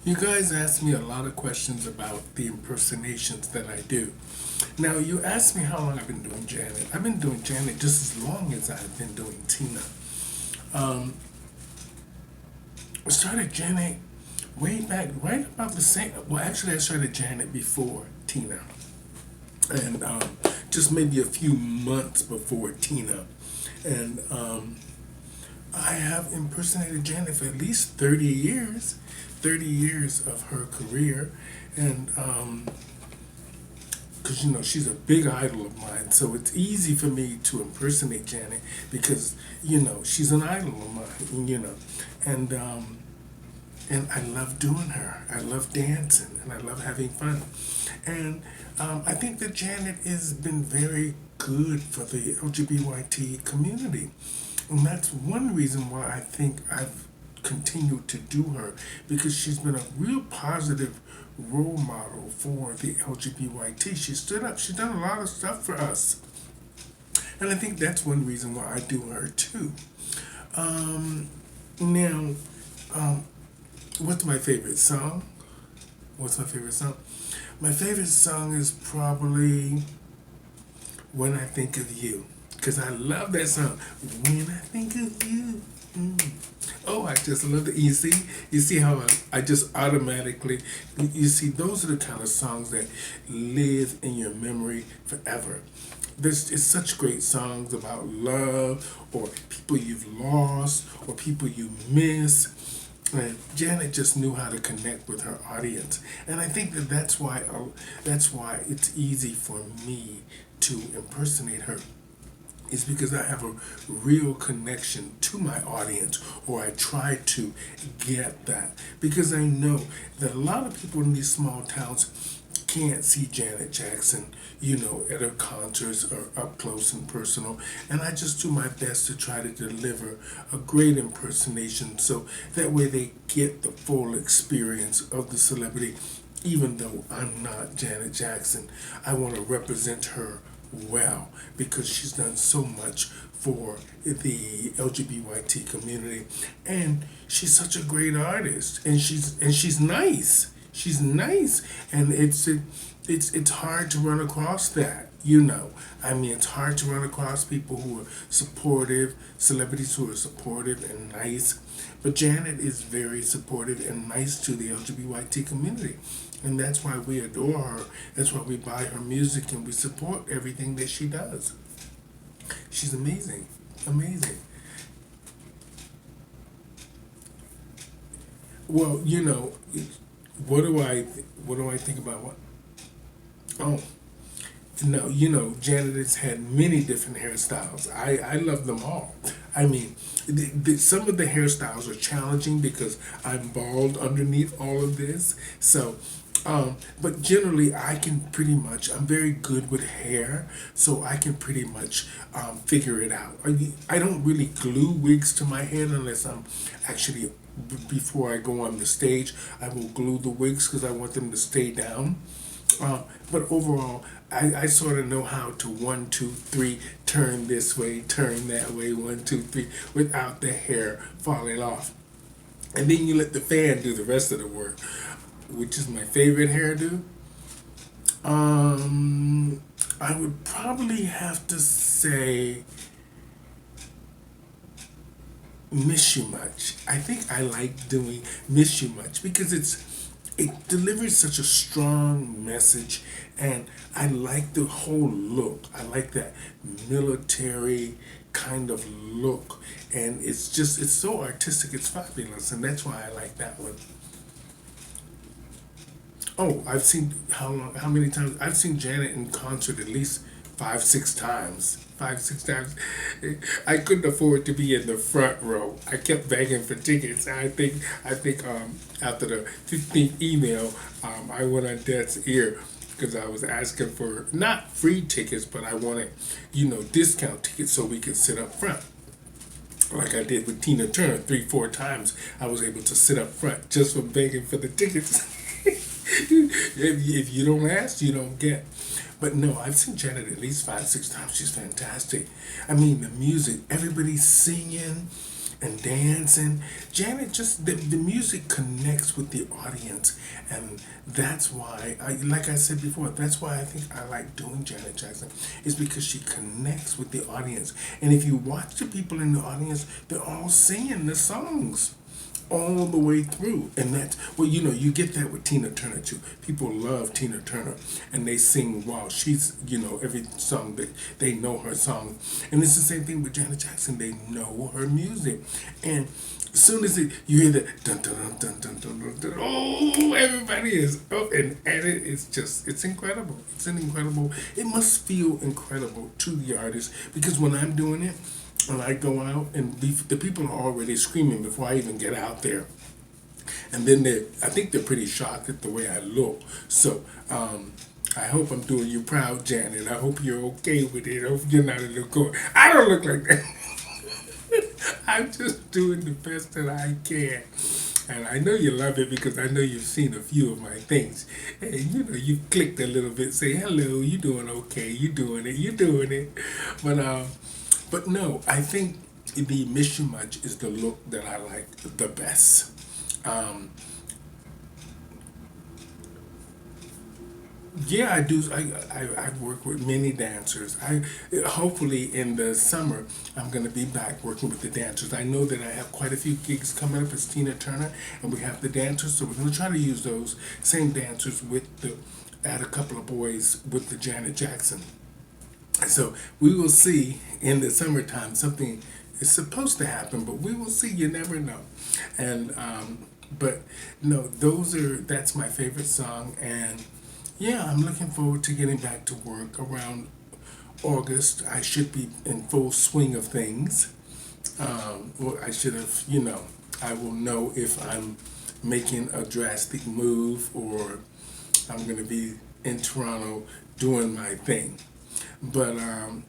You guys ask me a lot of questions about the impersonations that I do. Now, you asked me how long I've been doing Janet. I've been doing Janet just as long as I've been doing Tina. Um, I started Janet way back, right about the same. Well, actually, I started Janet before Tina, and just maybe a few months before Tina. And I have impersonated Janet for at least 30 years, 30 years of her career. And because she's a big idol of mine, so it's easy for me to impersonate Janet because she's an idol of mine, and and I love doing her. I love dancing and I love having fun, and I think that Janet has been very good for the LGBT community, and that's one reason why I think I've continued to do her because she's been a real positive role model for the LGBT. She stood up. She's done a lot of stuff for us, and I think that's one reason why I do her too. Now, um, what's my favorite song? What's my favorite song? My favorite song is probably "When I Think of You" because I love that song. When I think of you. Mm. Oh, I just love it. You see how I just automatically, you see, those are the kind of songs that live in your memory forever. There's it's such great songs about love or people you've lost or people you miss. And Janet just knew how to connect with her audience, and I think that that's why it's easy for me to impersonate her is because I have a real connection to my audience, or I try to get that. Because I know that a lot of people in these small towns can't see Janet Jackson, at her concerts or up close and personal. And I just do my best to try to deliver a great impersonation so that way they get the full experience of the celebrity. Even though I'm not Janet Jackson, I want to represent her well because she's done so much for the LGBT community, and she's such a great artist, and she's nice. She's nice, and it's hard to run across that. I mean, it's hard to run across people who are supportive, celebrities who are supportive and nice. But Janet is very supportive and nice to the LGBT community. And that's why we adore her. That's why we buy her music and we support everything that she does. She's amazing. Amazing. Well, what do I think about what? Oh, no, Janet has had many different hairstyles. I love them all. I mean, some of the hairstyles are challenging because I'm bald underneath all of this. So, but generally, I'm very good with hair, so I can pretty much figure it out. I don't really glue wigs to my head unless I'm actually, before I go on the stage, I will glue the wigs because I want them to stay down. But overall, I sort of know how to 1, 2, 3, turn this way, turn that way, 1, 2, 3, without the hair falling off. And then you let the fan do the rest of the work, which is my favorite hairdo. Um, I would probably have to say Miss You Much. I think I like doing Miss You Much because it delivers such a strong message, and I like the whole look. I like that military kind of look, and it's so artistic. It's fabulous, and that's why I like that one. Oh, how many times I've seen Janet in concert at least 5, 6 times. 5, 6 times. I couldn't afford to be in the front row. I kept begging for tickets. I think after the 15th email, I went on death's ear because I was asking for not free tickets, but I wanted, discount tickets so we could sit up front. Like I did with Tina Turner, 3, 4 times I was able to sit up front just for begging for the tickets. If you don't ask, you don't get. But no, I've seen Janet at least 5, 6 times. She's fantastic. I mean, the music, everybody's singing, and dancing. Janet just the music connects with the audience, and that's why like I said before, that's why I think I like doing Janet Jackson, is because she connects with the audience. And if you watch the people in the audience, they're all singing the songs all the way through. And that's, well, you get that with Tina Turner too. People love Tina Turner, and they sing while she's, every song that they know her song. And it's the same thing with Janet Jackson. They know her music. And as soon as you hear that dun dun dun dun dun dun dun, oh, everybody is up and at it. It's incredible. It must feel incredible to the artist, because when I'm doing it, and I go out, and the people are already screaming before I even get out there. And then I think they're pretty shocked at the way I look. So I hope I'm doing you proud, Janet. I hope you're okay with it. I hope you're not in the court. I don't look like that. I'm just doing the best that I can. And I know you love it, because I know you've seen a few of my things. And you've clicked a little bit, say, hello, you doing okay, you doing it. But no, I think the Miss You Much is the look that I like the best. Yeah, I do. I work with many dancers. Hopefully in the summer I'm going to be back working with the dancers. I know that I have quite a few gigs coming up as Tina Turner, and we have the dancers, so we're going to try to use those same dancers add a couple of boys with the Janet Jackson. So we will see in the summertime. Something is supposed to happen, but we will see. You never know. And but no, that's my favorite song. And yeah, I'm looking forward to getting back to work around August. I should be in full swing of things. Well, I should have, I will know if I'm making a drastic move, or I'm going to be in Toronto doing my thing. But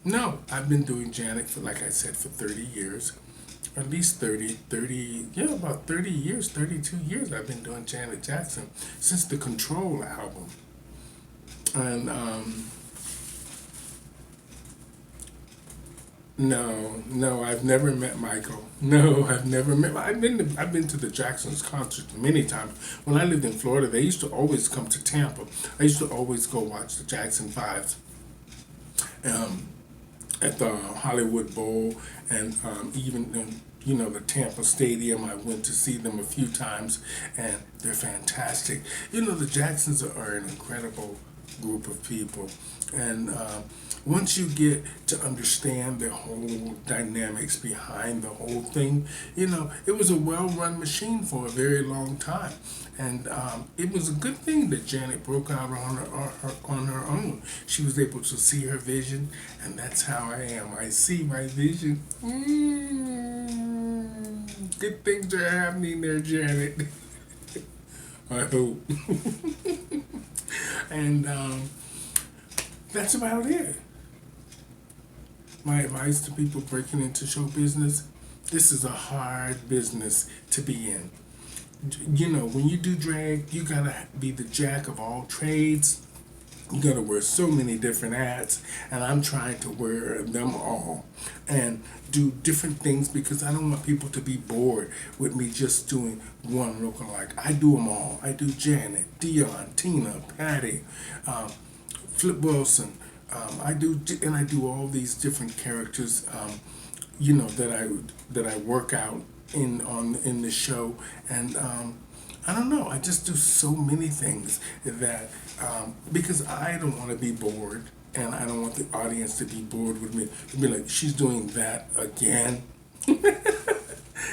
no, I've been doing Janet for, like I said, for 30 years. At least 30, yeah, about 30 years, 32 years I've been doing Janet Jackson, since the Control album. And no, I've never met Michael. No, I've never met. I've been to the Jacksons concerts many times. When I lived in Florida, they used to always come to Tampa. I used to always go watch the Jackson Fives at the Hollywood Bowl, and even the Tampa Stadium. I went to see them a few times, and they're fantastic. The Jacksons are an incredible group of people, and once you get to understand the whole dynamics behind the whole thing, it was a well-run machine for a very long time. And it was a good thing that Janet broke out on her own. She was able to see her vision, and that's how I am. I see my vision. Good things are happening there, Janet. I hope. And that's about it. My advice to people breaking into show business: this is a hard business to be in. When you do drag, you gotta be the jack of all trades. You gotta wear so many different hats, and I'm trying to wear them all and do different things, because I don't want people to be bored with me just doing one lookalike. I do them all. I do Janet, Dion, Tina, Patty, Flip Wilson. I do all these different characters, that I work out in the show. And I don't know, I just do so many things that because I don't want to be bored, and I don't want the audience to be bored with me, to be like, she's doing that again.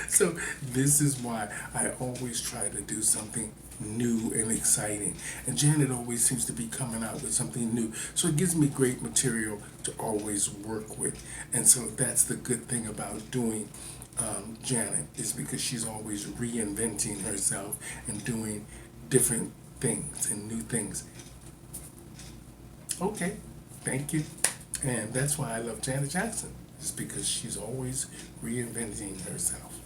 So this is why I always try to do something new and exciting. And Janet always seems to be coming out with something new. So it gives me great material to always work with. And so that's the good thing about doing Janet, is because she's always reinventing herself and doing different things and new things. Okay, thank you. And that's why I love Janet Jackson. It's because she's always reinventing herself.